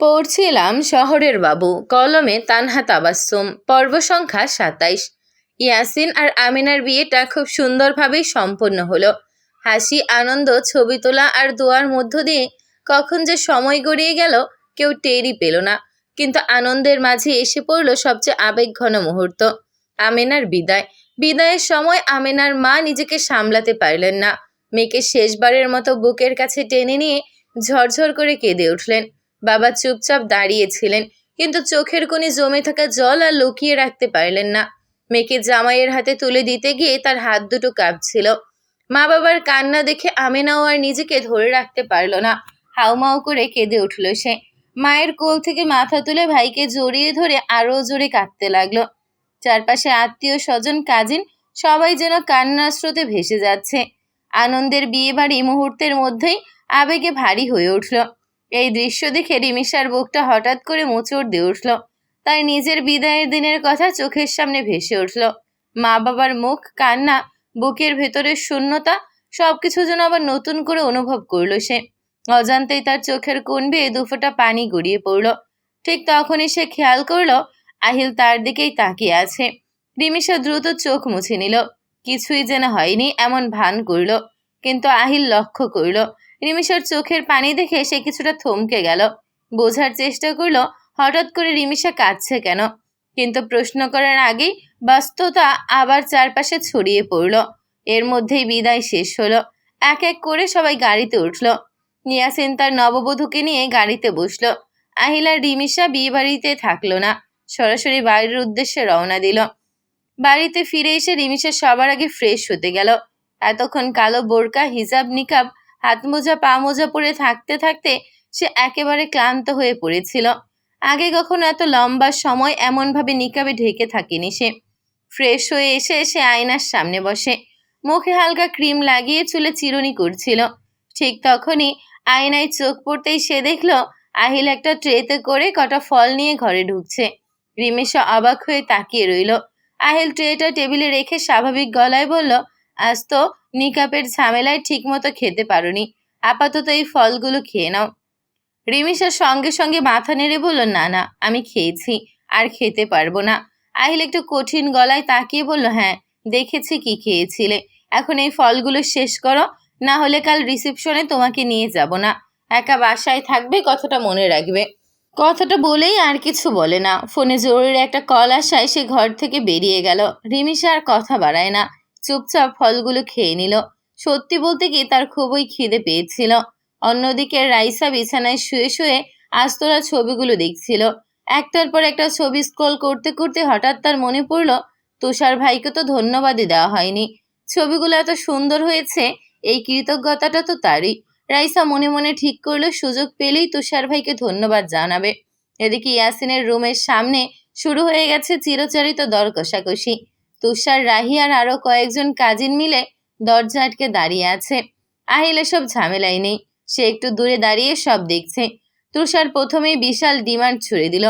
পড়ছিলাম শহরের বাবু, কলমে তানহা তাবাস্সুম, পর্ব সংখ্যা ২৭। ইয়াসিন আর আমিনার বিয়েটা খুব সুন্দরভাবেই সম্পন্ন হলো। হাসি, আনন্দ, ছবি তোলা আর দোয়ার মধ্য দিয়ে কখন যে সময় গড়িয়ে গেল কেউ টেরই পেল না। কিন্তু আনন্দের মাঝে এসে পড়ল সবচেয়ে আবেগঘন মুহূর্ত, আমিনার বিদায়। বিদায়ের সময় আমিনার মা নিজেকে সামলাতে পারলেন না। মেয়েকে শেষবারের মতো বুকের কাছে টেনে নিয়ে ঝরঝর করে কেঁদে উঠলেন। বাবা চুপচাপ দাঁড়িয়েছিলেন, কিন্তু চোখের কোণে জমে থাকা জল আর লুকিয়ে রাখতে পারলেন না। মেয়েকে জামাইয়ের হাতে তুলে দিতে গিয়ে তার হাত দুটো কাঁপছিল। মা বাবার কান্না দেখে আমিনাও আর নিজেকে ধরে রাখতে পারল না, হাউমাউ করে কেঁদে উঠল সে। মায়ের কোল থেকে মাথা তুলে ভাইকে জড়িয়ে ধরে আরও জোরে কাঁদতে লাগলো। চারপাশে আত্মীয় স্বজন, কাজিন সবাই যেন কান্নার স্রোতে ভেসে যাচ্ছে। আনন্দের বিয়ে বাড়ি মুহূর্তের মধ্যেই আবেগে ভারী হয়ে উঠল। এই দৃশ্য দেখে রিমিশার বুকটা হঠাৎ করে মোচড় দিয়ে উঠল। তার নিজের বিদায়ের দিনের কথা চোখের সামনে ভেসে উঠল। মা বাবার মুখ, কান্না, বুকের ভেতরের শূন্যতা, সবকিছু যেন আবার নতুন করে অনুভব করলো সে। অজান্তেই তার চোখের কোণ বেয়ে দুফোঁটা পানি গড়িয়ে পড়ল। ঠিক তখনই সে খেয়াল করলো আহিল তার দিকেই তাকিয়ে আছে। রিমিশা দ্রুত চোখ মুছে নিল। কিছুই যেন হয়নি এমন ভান করল, কিন্তু আহিল লক্ষ্য করল রিমিশার চোখের পানি দেখে সে কিছুটা থমকে গেল। বোঝার চেষ্টা করলো হঠাৎ করে রিমিশা কাঁদছে কেন, কিন্তু প্রশ্ন করার আগেই বাস্তবতা আবার চারপাশে ছড়িয়ে পড়ল। এর মধ্যেই বিদায় শেষ হলো। এক এক করে সবাই গাড়িতে উঠল। ইয়াসিন তার নববধূকে নিয়ে গাড়িতে বসলো। আহিল আর রিমিশা বিয়ে বাড়িতে থাকলো না, সরাসরি বাড়ির উদ্দেশ্যে রওনা দিল। বাড়িতে ফিরে এসে রিমিশা সবার আগে ফ্রেশ হতে গেল। এতক্ষণ কালো বোরকা, হিজাব, নিকাব, হাত মোজা, পা মোজা পরে থাকতে থাকতে সে একেবারে ক্লান্ত হয়ে পড়েছিল। আগে কখনো এত লম্বা সময় এমনভাবে নিকাবে ঢেকে থাকেনি সে। ফ্রেশ হয়ে এসে সে আয়নার সামনে বসে, মুখে হালকা ক্রিম লাগিয়ে চুলে চিরুনি করছিল। ঠিক তখনই আয়নায় চোখ পড়তেই সে দেখল আহিল একটা ট্রেতে করে কটা ফল নিয়ে ঘরে ঢুকছে। রিমিশা অবাক হয়ে তাকিয়ে রইল। আহিল ট্রেটা টেবিলে রেখে স্বাভাবিক গলায় বলল, আজ তো নিকাপের ঝামেলায় ঠিকমতো খেতে পারোনি, আপাতত এই ফলগুলো খেয়ে নাও। রিমিশা সঙ্গে সঙ্গে মাথা নেড়ে বলল, না না, আমি খেয়েছি, আর খেতে পারবো না। আহিল একটু কঠিন গলায় তাকিয়ে বলল, হ্যাঁ দেখেছি কি খেয়েছিলে, এখন এই ফলগুলো শেষ করো, না হলে কাল রিসেপশনে তোমাকে নিয়ে যাব না। একা বাসায় থাকবে, কথাটা মনে রাখবে। কথাটা বলেই আর কিছু বলে না। ফোনে জরুরি একটা কল আসায় সে ঘর থেকে বেরিয়ে গেল। রিমিশা আর কথা বাড়ায় না, চুপচাপ ফলগুলো খেয়ে নিল। সত্যি বলতে কি তার খুবই খিদে পেয়েছিল। অন্যদিকে রাইসা বিছানায় শুয়ে শুয়ে আজ তোলা ছবিগুলো দেখছিল। একটার পর একটা ছবি স্ক্রল করতে করতে হঠাৎ তার মনে পড়ল তুষার ভাইকে তো ধন্যবাদই দেওয়া হয়নি। ছবিগুলো এত সুন্দর হয়েছে, এই কৃতজ্ঞতাটা তো তারই। রাইসা মনে মনে ঠিক করলো সুযোগ পেলেই তুষার ভাইকে ধন্যবাদ জানাবে। এদিকে ইয়াসিনের রুমের সামনে শুরু হয়ে গেছে চিরচরিত দর কষাকষি। তুষার, রাহি আর আরো কয়েকজন কাজিন মিলে দরজা আটকে দাঁড়িয়ে আছে। আহিল এসব ঝামেলাই নেই, সে একটু দূরে দাঁড়িয়ে সব দেখছে। তুষার প্রথমেই বিশাল ডিমান্ড ছুড়ে দিল,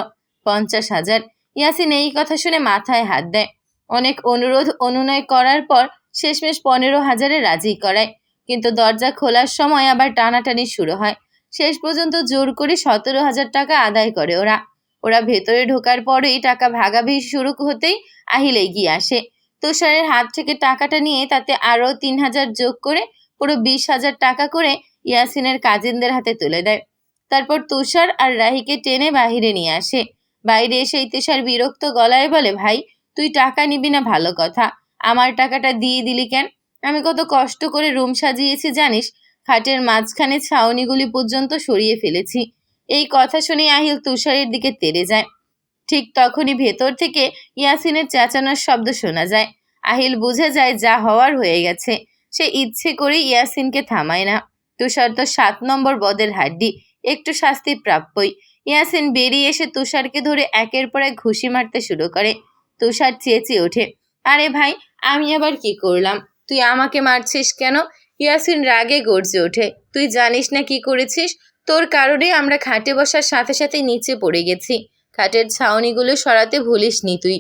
50,000। ইয়াসিন এই কথা শুনে মাথায় হাত দেয়। অনেক অনুরোধ অনুনয় করার পর শেষমেশ 15,000-এ রাজি করায়, কিন্তু দরজা খোলার সময় আবার টানাটানি শুরু হয়। শেষ পর্যন্ত জোর করে 17,000 টাকা আদায় করে ওরা ভেতরে ঢোকার পরেই টাকা ভাগাভাগি শুরু হতেই আহিল এগিয়ে আসে। তুষারের হাত থেকে টাকাটা নিয়ে তাতে আরও 3,000 যোগ করে পুরো 20,000 টাকা করে ইয়াসিনের কাজিনদের হাতে তুলে দেয়। তারপর তুষার আর রাহিকে টেনে বাহিরে নিয়ে আসে। বাইরে এসেই তুষার বিরক্ত গলায় বলে, ভাই তুই টাকা নিবি না ভালো কথা, আমার টাকাটা দিয়ে দিলি কেন? আমি কত কষ্ট করে রুম সাজিয়েছি জানিস, খাটের মাঝখানে ছাউনিগুলি পর্যন্ত সরিয়ে ফেলেছি। এই কথা শুনে আহিল তুষারের দিকে তেড়ে যায়। ঠিক তখনই ভেতর থেকে ইয়াসিনের চেঁচানোর শব্দ শোনা যায়। আহিল বুঝে যায় যা হওয়ার হয়ে গেছে। সে ইচ্ছে করে ইয়াসিনকে থামায় না। তুষার তো 7 নম্বর বদের হাড্ডি, একটু শাস্তি প্রাপ্যই। ইয়াসিন বেরিয়ে এসে তুষারকে ধরে একের পর এক ঘুষি মারতে শুরু করে। তুষার চেঁচিয়ে ওঠে, আরে ভাই আমি আবার কি করলাম, তুই আমাকে মারছিস কেন? ইয়াসিন রাগে গর্জে ওঠে, তুই জানিস না কি করেছিস? তোর কারণে আমরা খাটে বসার সাথে সাথে নিচে পড়ে গেছি। খাটের ছাউনিগুলো সরাতে ভুলিসনি তুই।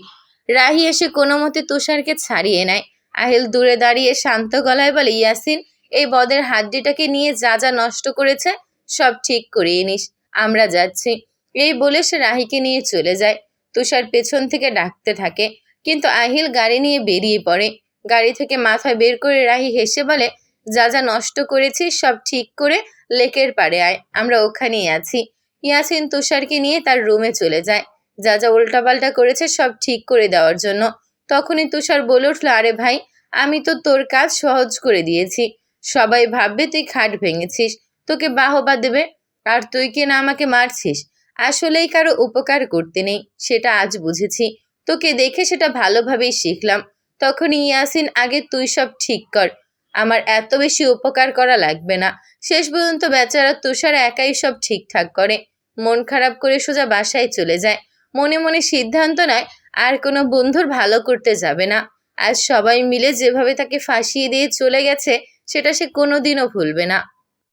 রাহি এসে কোনো মতে তুষারকে ছাড়িয়ে নেয়। আহিল দূরে দাঁড়িয়ে শান্ত গলায় বলে, ইয়াসিন এই বদের হাড্ডিটাকে নিয়ে যা যা নষ্ট করেছে সব ঠিক করিয়ে নিস, আমরা যাচ্ছি। এই বলে সে রাহিকে নিয়ে চলে যায়। তুষার পেছন থেকে ডাকতে থাকে, কিন্তু আহিল গাড়ি নিয়ে বেরিয়ে পড়ে। গাড়ি থেকে মাথা বের করে রাহি হেসে বলে, যা যা নষ্ট করেছিস সব ঠিক করে লেকের পাড়ে আয়, আমরা ওখানেই আছি। ইয়াসিন তুষারকে নিয়ে তার রুমে চলে যায়, যা যা উল্টাপাল্টা করেছে সব ঠিক করে দেওয়ার জন্য। তখনই তুষার বলে উঠল, আরে ভাই, আমি তো তোর কাজ সহজ করে দিয়েছি। সবাই ভাববে তুই খাট ভেঙেছিস, তোকে বাহবা দেবে। আর তুই কি না আমাকে মারছিস? আসলেই কারো উপকার করতে নেই, সেটা আজ বুঝেছি। তোকে দেখে সেটা ভালোভাবেই শিখলাম। তখনই ইয়াসিন, আগে তুই সব ঠিক কর, আমার এত বেশি উপকার করা লাগবে না। শেষ পর্যন্ত বেচারা তুষার একাই সব ঠিকঠাক করে। মন খারাপ করে সোজা বাসায় চলে যায়। মনে মনে সিদ্ধান্ত নেয় আর কোনো বন্ধুর ভালো করতে যাবে না। আজ সবাই মিলে যেভাবে তাকে ফাঁসিয়ে দিয়ে চলে গেছে সেটা সে কোনোদিনও ভুলবে না।